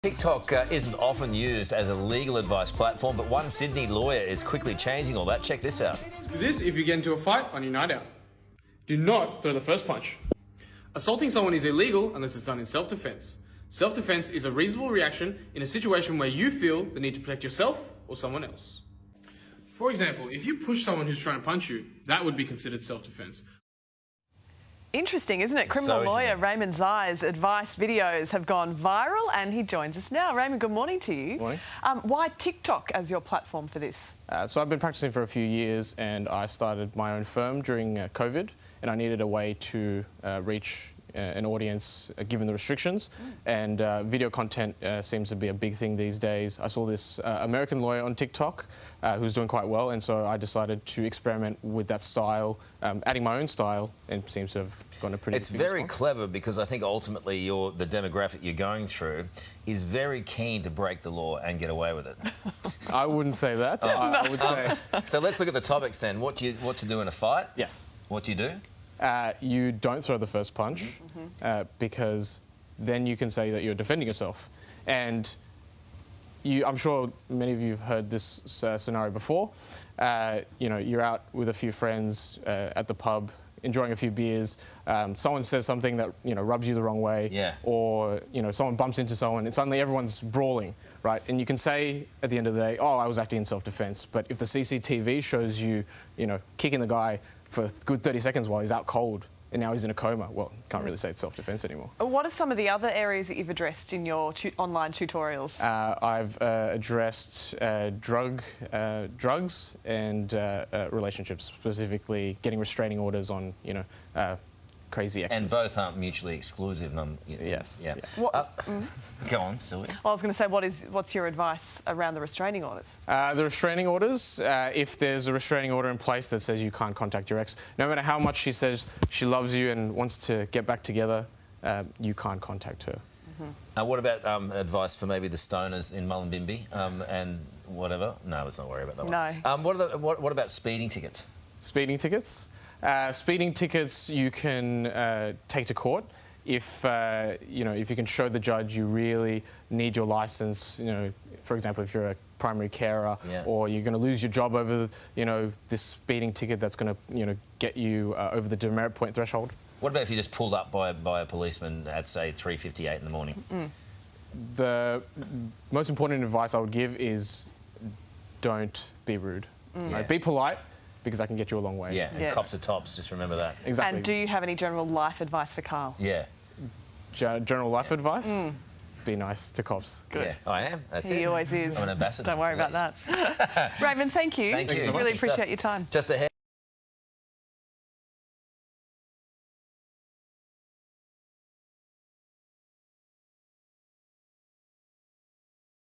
TikTok isn't often used as a legal advice platform, but one Sydney lawyer is quickly changing all that. Check this out. Do this if you get into a fight on your night out. Do not throw the first punch. Assaulting someone is illegal unless it's done in self-defense. Self-defense is a reasonable reaction in a situation where you feel the need to protect yourself or someone else. For example, if you push someone who's trying to punch you, that would be considered self-defense. Interesting, isn't it? Criminal lawyer Raymond Zai's advice videos have gone viral and he joins us now. Raymond, good morning to you. Morning. Why TikTok as your platform for this? So I've been practicing for a few years and I started my own firm during COVID and I needed a way to reach an audience given the restrictions, and video content seems to be a big thing these days. I saw this American lawyer on TikTok who's doing quite well, and so I decided to experiment with that style, adding my own style, and it seems to have gone a pretty It's very clever because I think ultimately the demographic you're going through is very keen to break the law and get away with it. I wouldn't say that. I would say... So let's look at the topics then. What to do in a fight? Yes. What do you do? You don't throw the first punch because then you can say that you're defending yourself. And I'm sure many of you have heard this scenario before. You're out with a few friends at the pub, enjoying a few beers. Someone says something that rubs you the wrong way, or someone bumps into someone, and suddenly everyone's brawling, right? And you can say at the end of the day, "Oh, I was acting in self-defense." But if the CCTV shows you, kicking the guy for a good 30 seconds while he's out cold, and now he's in a coma, well, can't really say it's self-defense anymore. What are some of the other areas that you've addressed in your online tutorials? I've addressed drugs and relationships, specifically getting restraining orders on, crazy exes. And both aren't mutually exclusive. Yes. Yeah. Go on, Sylvia. Well, I was going to say, what's your advice around the restraining orders? The restraining orders, if there's a restraining order in place that says you can't contact your ex, no matter how much she says she loves you and wants to get back together, you can't contact her. What about advice for maybe the stoners in Mullumbimby and whatever? No, let's not worry about that one. No. What about speeding tickets? Speeding tickets? Speeding tickets you can take to court if if you can show the judge you really need your licence. For example, if you're a primary carer, or you're going to lose your job over this speeding ticket that's going to get you over the demerit point threshold. What about if you just pulled up by a policeman at say 3:58 in the morning? The most important advice I would give is don't be rude. Right? Be polite, because I can get you a long way. Yeah, and cops are tops, just remember that. Exactly. And do you have any general life advice for Karl? Yeah. General life advice? Be nice to cops. Good. Yeah, I am. That's it. He always is. I'm an ambassador. Don't worry about that. Raymond, thank you. Thank you. Really appreciate your time. Just ahead.